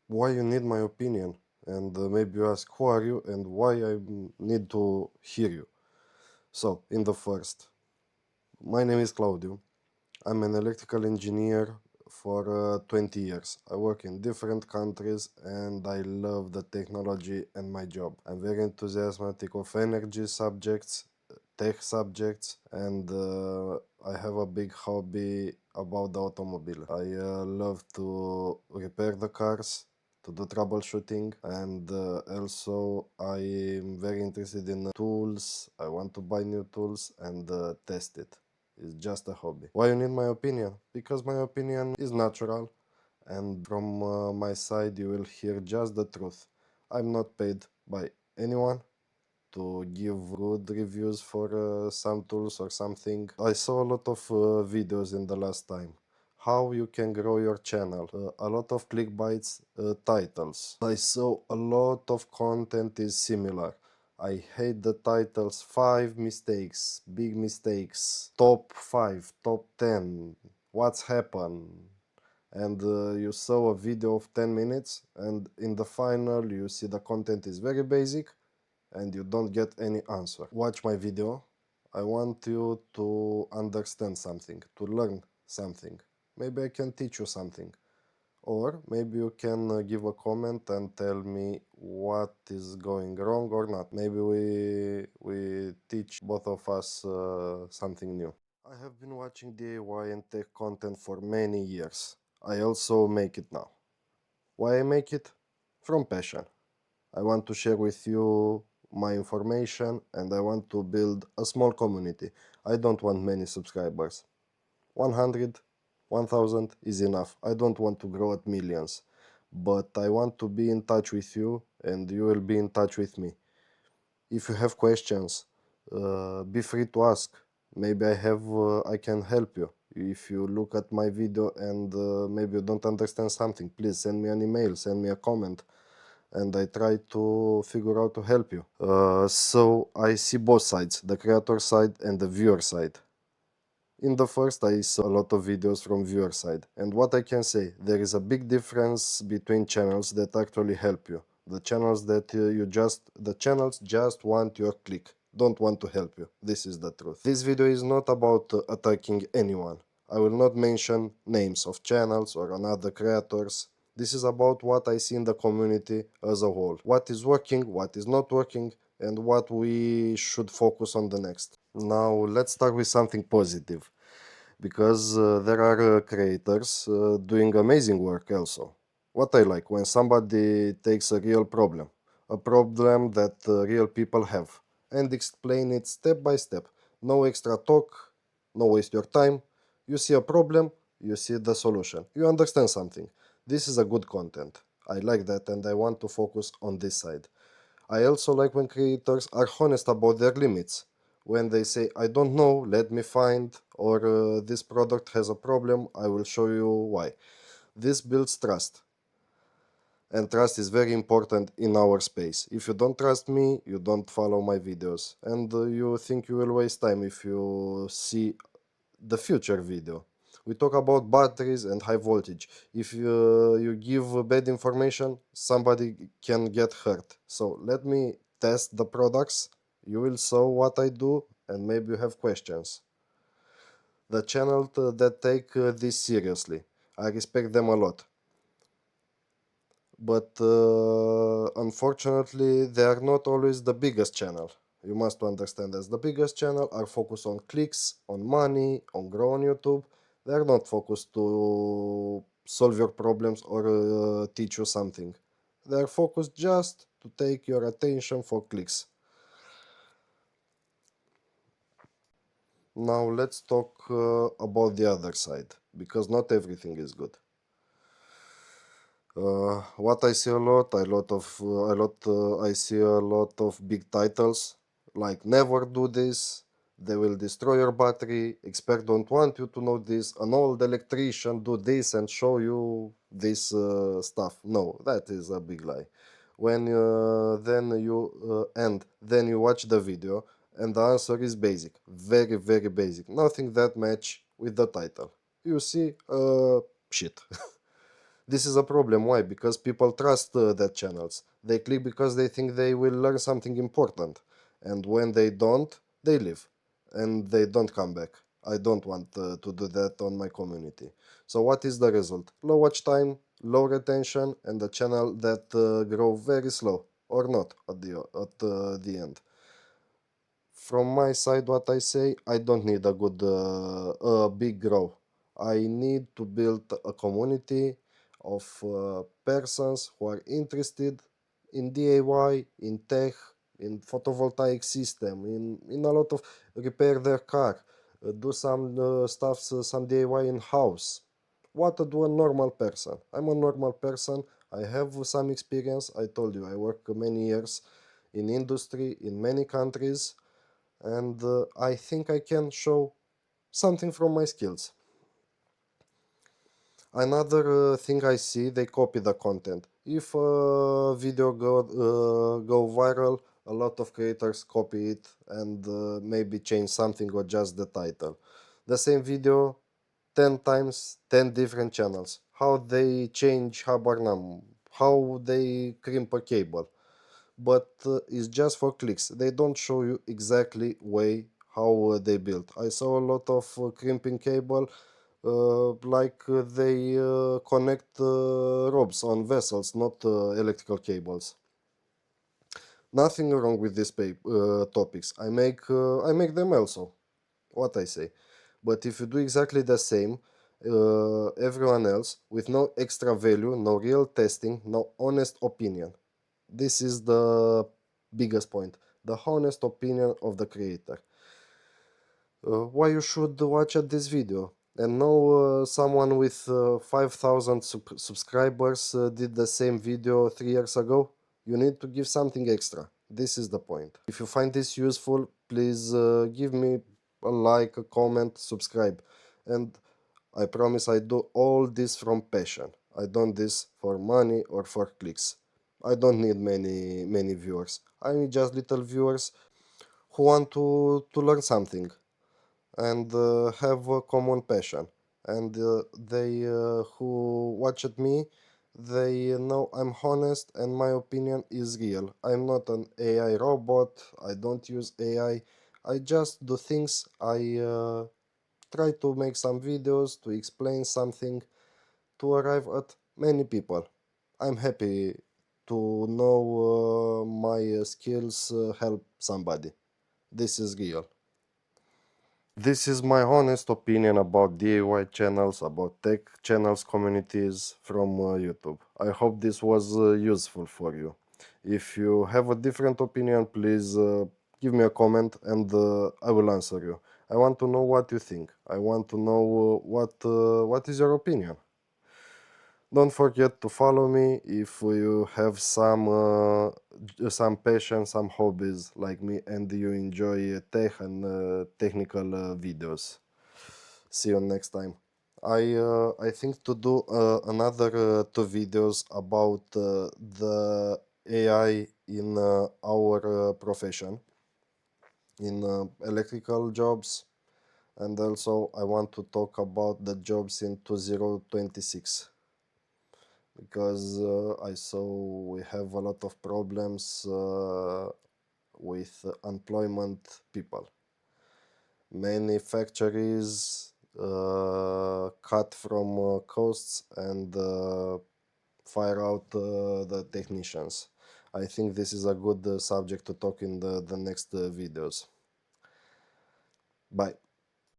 Why you need my opinion? And maybe you ask, who are you and why I need to hear you? So, in the first, my name is Claudio. I'm an electrical engineer for 20 years. I work in different countries and I love the technology and my job. I'm very enthusiastic of energy subjects, tech subjects, and I have a big hobby about the automobile. I love to repair the cars, to do troubleshooting, and also I am very interested in tools. I want to buy new tools and test it. It's just a hobby. Why you need my opinion? Because my opinion is natural, and from my side you will hear just the truth. I'm not paid by anyone to give good reviews for some tools or something. I saw a lot of videos in the last time. How you can grow your channel. A lot of clickbaits titles. I saw a lot of content is similar. I hate the titles 5 mistakes, big mistakes, top 5, top 10, what's happened. And you saw a video of 10 minutes and in the final you see the content is very basic and you don't get any answer. Watch my video. I want you to understand something, to learn something. Maybe I can teach you something. Or maybe you can give a comment and tell me what is going wrong or not. Maybe we teach both of us something new. I have been watching DIY and tech content for many years. I also make it now. Why I make it? From passion. I want to share with you my information and I want to build a small community. I don't want many subscribers. 100, 1000 is enough. I don't want to grow at millions. But I want to be in touch with you and you will be in touch with me. If you have questions, be free to ask. Maybe I can help you. If you look at my video and maybe you don't understand something, please send me an email, send me a comment and I try to figure out to help you. So I see both sides, the creator side and the viewer side. In the first, I saw a lot of videos from viewer side, and what I can say, there is a big difference between channels that actually help you. The channels that the channels just want your click, don't want to help you. This is the truth. This video is not about attacking anyone. I will not mention names of channels or another creators. This is about what I see in the community as a whole. What is working, what is not working, and what we should focus on the next. Now let's start with something positive because there are creators doing amazing work also. What I like when somebody takes a problem that real people have, and explain it step by step. No extra talk, no waste your time. You see a problem, you see the solution. You understand something. This is a good content. I like that and I want to focus on this side. I also like when creators are honest about their limits. When they say, I don't know, let me find, or this product has a problem, I will show you why. This builds trust. And trust is very important in our space. If you don't trust me, you don't follow my videos. And you think you will waste time if you see the future video. We talk about batteries and high voltage. If you give bad information, somebody can get hurt. So let me test the products. You will saw what I do and maybe you have questions. The channel that take this seriously. I respect them a lot. But unfortunately, they are not always the biggest channel. You must understand as the biggest channel are focused on clicks, on money, on grow on YouTube. They are not focused to solve your problems or teach you something. They are focused just to take your attention for clicks. Now let's talk about the other side, because not everything is good. What I see I see a lot of big titles like never do this, they will destroy your battery, expert don't want you to know this, an old electrician do this and show you this stuff. No, that is a big lie. When then you watch the video and the answer is basic, very very basic, nothing that match with the title. You see shit. This is a problem. Why? Because people trust that channels. They click because they think they will learn something important. And when they don't, they leave. And they don't come back. I don't want to do that on my community. So what is the result? Low watch time, low retention, and a channel that grow very slow or not at the end. From my side, what I say, I don't need a big grow. I need to build a community of persons who are interested in DIY, in tech, in photovoltaic system, in a lot of repair their car, do some stuff, some DIY in house. What to do a normal person? I'm a normal person. I have some experience. I told you I work many years in industry in many countries, and I think I can show something from my skills. Another thing I see, they copy the content. If a video go viral, a lot of creators copy it and maybe change something or just the title. The same video 10 times, 10 different channels. How they change Habarnam, how they crimp a cable, but it's just for clicks. They don't show you exactly way how they build. I saw a lot of crimping cable, they connect ropes on vessels, not electrical cables. Nothing wrong with these topics. I make them also. What I say, but if you do exactly the same, everyone else with no extra value, no real testing, no honest opinion. This is the biggest point. The honest opinion of the creator. Why you should watch at this video? And now someone with 5,000 subscribers did the same video 3 years ago. You need to give something extra. This is the point. If you find this useful, please give me a like, a comment, subscribe. And I promise I do all this from passion. I don't this for money or for clicks. I don't need many viewers. I need just little viewers who want to learn something and have a common passion. And they who watch at me, they know I'm honest and my opinion is real. I'm not an AI robot. I don't use AI. I just do things. I try to make some videos to explain something to arrive at many people. I'm happy to know my skills help somebody. This is real. This is my honest opinion about DIY channels, about tech channels communities from YouTube. I hope this was useful for you. If you have a different opinion, please give me a comment and I will answer you. I want to know what you think. I want to know what is your opinion. Don't forget to follow me if you have some passion, some hobbies like me, and you enjoy tech and technical videos. See you next time. I think to do another two videos about the AI in our profession, in electrical jobs, and also I want to talk about the jobs in 2026, because I saw we have a lot of problems with employment people. Many factories cut from costs and fire out the technicians. I think this is a good subject to talk in the next videos. Bye.